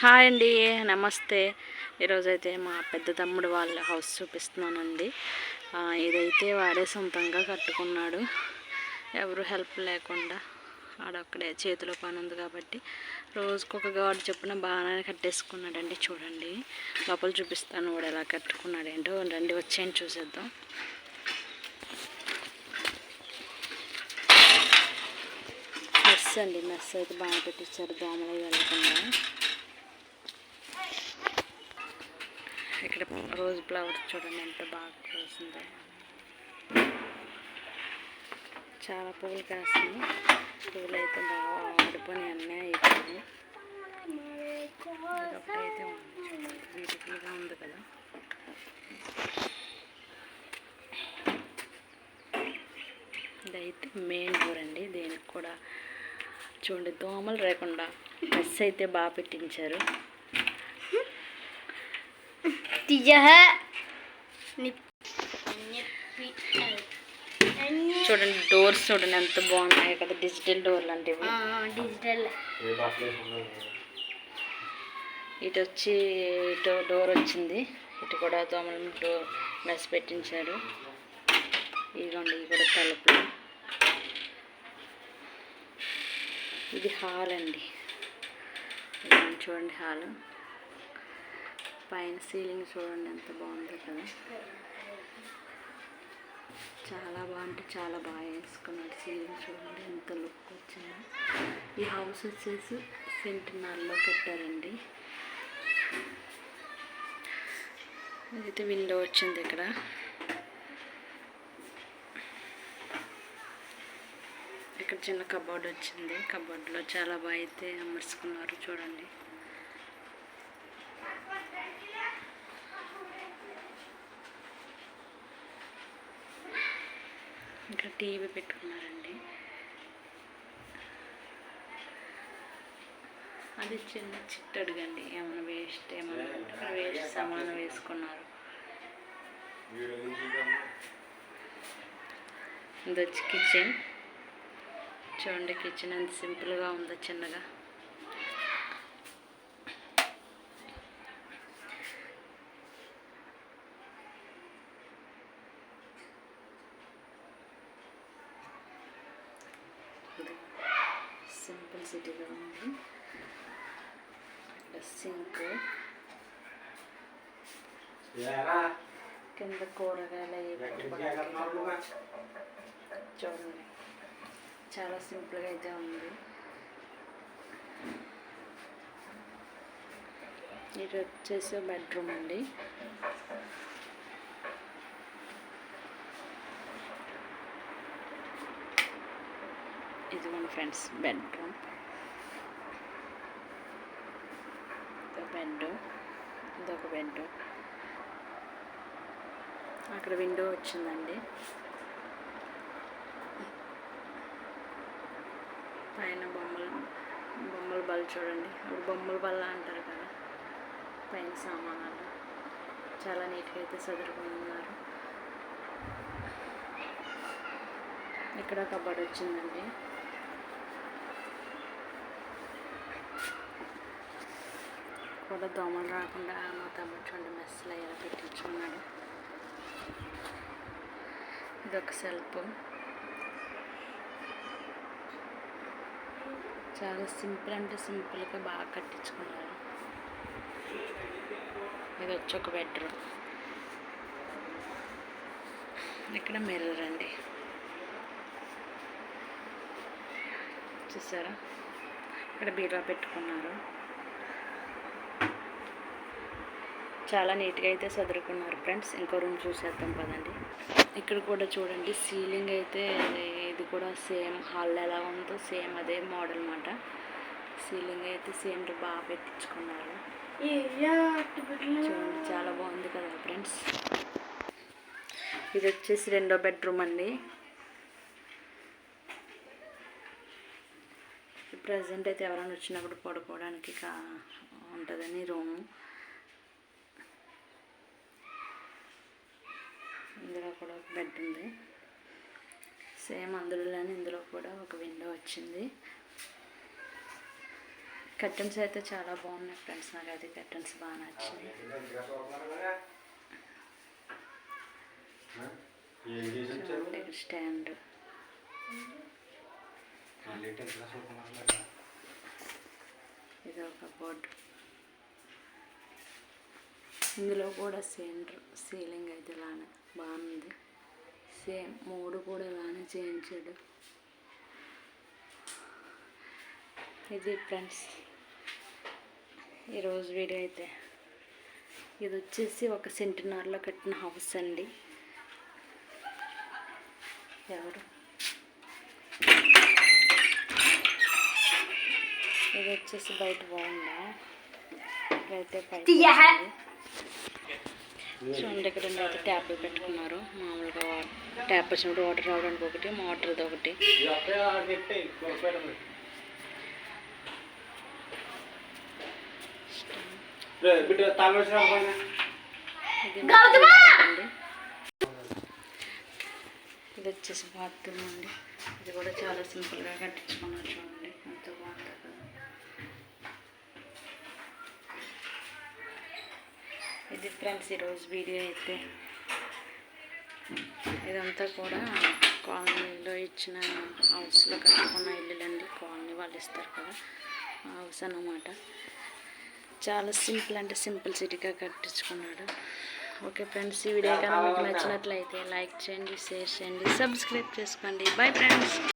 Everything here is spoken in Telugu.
హాయ్ అండి, నమస్తే. ఈరోజైతే మా పెద్ద తమ్ముడు వాళ్ళ హౌస్ చూపిస్తున్నానండి. ఇదైతే వాడే సొంతంగా కట్టుకున్నాడు, ఎవరు హెల్ప్ లేకుండా. ఆడొక్కడే చేతిలో పని ఉంది కాబట్టి రోజుకొక గాడు చొప్పున బాగానే కట్టేసుకున్నాడండి. చూడండి, లోపల చూపిస్తాను వాడు ఎలా కట్టుకున్నాడు ఏంటో. రండి, వచ్చేయండి చూసేద్దాం. మెస్ అయితే బాగా పెట్టించారు, దోమలు వెళ్ళకుండా. ఇక్కడ రోజ్ ఫ్లవర్స్ చూడండి ఎంత బాగా పూసిందో, చాలా పువ్వులు కాస్తుంది. పువ్వులు అయితే బాగా ఆడిపోయి అన్నీ అయిపోయి ఇదొకటైతే ఉంది, బ్యూటిఫుల్గా ఉంది కదా. ఇదైతే మెయిన్ డోర్ అండి. దీనికి కూడా చూడండి దోమలు లేకుండా మెస్ అయితే బాగా పెట్టించారు. చూడండి డోర్స్ చూడండి ఎంత బాగున్నాయి కదా, డిజిటల్ డోర్లు అంటే డిజిటల్. ఇటు వచ్చి ఇటు డోర్ వచ్చింది, ఇటు కూడా దోమలు డోర్ మెస్ పెట్టించారు. ఇదిగోండి, ఇవి కూడా తలుపులు. ఇది హాల్ అండి, చూడండి హాల్. పైన సీలింగ్ చూడండి ఎంత బాగుందో కదా, చాలా బాగుంటే చాలా బాగా వేసుకున్నాడు. సీలింగ్ చూడండి ఎంత లుక్ వచ్చిందో. ఈ హౌస్ వచ్చేసి సెంటినర్లో కట్టారండి. ఇదైతే విండో వచ్చింది ఇక్కడ. ఇక్కడ చిన్న కబోర్డ్ వచ్చింది, కబోర్డ్లో చాలా బాగా అయితే అమర్చుకున్నారు చూడండి. ఇక్కడ టీవీ పెట్టుకున్నారండి. అది చిన్న చిట్టడుగండి, ఏమైనా వేస్ట్ సామాను వేసుకున్నారు. ఇది వచ్చి కిచెన్ చూడండి, కిచెన్ ఎంత సింపుల్గా ఉందో చిన్నగా. సింపుల్ సిటీగా ఉంది. సింక్, కింద కూరగాయలు చూడండి, చాలా సింపుల్గా అయితే ఉంది. ఇది వచ్చేసి బెడ్రూమ్ అండి. ఇదిగోండి ఫ్రెండ్స్ బెడ్రూమ్. ఇదొక బెడ్. అక్కడ విండో వచ్చిందండి. పైన బొమ్మల బల్ల చూడండి, అప్పుడు బొమ్మల బల్ల అంటారు కదా. పైన సామానాలు చాలా నీట్గా అయితే సదురుకొని ఉన్నారు. ఇక్కడ కబోర్డ్ వచ్చిందండి. కూడా దోమలు రాకుండా మా తమ్ముడు చూడండి మెస్లో ఎలా పెట్టించుకున్నాడు. ఇదొక సెల్ఫ్, చాలా సింపుల్ అంటే సింపుల్గా బాగా కట్టించుకున్నారు. ఇది వచ్చి ఒక బెడ్రూమ్. ఇక్కడ మిర్రర్ అండి, చూసారా. ఇక్కడ బీరువా పెట్టుకున్నారు, చాలా నీట్గా అయితే సదురుకున్నారు ఫ్రెండ్స్. ఇంకో రూమ్ చూసేద్దాం పదండి. ఇక్కడ కూడా చూడండి సీలింగ్ అయితే ఇది కూడా సేమ్ హాల్ ఎలా ఉందో సేమ్ అదే మోడల్ అన్నమాట. సీలింగ్ అయితే సేమ్ బాగా పెట్టించుకున్నారు చూడండి, చాలా బాగుంది కదా ఫ్రెండ్స్. ఇది వచ్చేసి రెండో బెడ్రూమ్ అండి. ప్రజెంట్ అయితే ఎవరైనా వచ్చినప్పుడు పడుకోవడానికి ఉంటుందని రూము. ఇందులో కూడా ఒక బెడ్ ఉంది సేమ్ అందులోనే. ఇందులో కూడా ఒక విండో వచ్చింది. కర్టన్స్ అయితే చాలా బాగున్నాయి ఫ్రెండ్స్. నాకు అయితే కర్టన్స్ బాగా నచ్చింది. స్టాండ్ ఇది ఒక బోర్డు. ఇందులో కూడా సేమ్ సీలింగ్ అయితే ఇలానే బాగుంది. సేమ్ 3 కూడా ఇలానే చేయించాడు. ఇది ఫ్రెండ్స్ ఈరోజు వీడియో అయితే. ఇది వచ్చేసి ఒక సెంటున్నరలో కట్టిన హౌస్ అండి. ఎవరు ఇది వచ్చేసి బయట బాగుందా ఇక్కడైతే చూడండి. ఇక్కడ అయితే ట్యాప్లు పెట్టుకున్నారు. మామూలుగా ట్యాప్ వచ్చినప్పుడు వాటర్ రావడానికి ఒకటి, మోటార్ది ఒకటి. ఇది వచ్చేసి బాత్రూమ్ అండి. ఇది కూడా చాలా సింపుల్గా కట్టించుకున్నారు. చూడండి ఎంత బాగుంది కదా. ఇది ఫ్రెండ్స్ ఈరోజు వీడియో అయితే. ఇదంతా కూడా కాలనీలో ఇచ్చిన హౌస్లో కట్టుకున్న ఇల్లులండి. కాలనీ వాళ్ళు ఇస్తారు కదా హౌస్ అన్నమాట. చాలా సింపుల్ అంటే సింపుల్ సిటీగా కట్టించుకున్నాడు. ఓకే ఫ్రెండ్స్, ఈ వీడియో కనుక మీకు నచ్చినట్లయితే లైక్ చేయండి, షేర్ చేయండి, సబ్స్క్రైబ్ చేసుకోండి. Bye friends.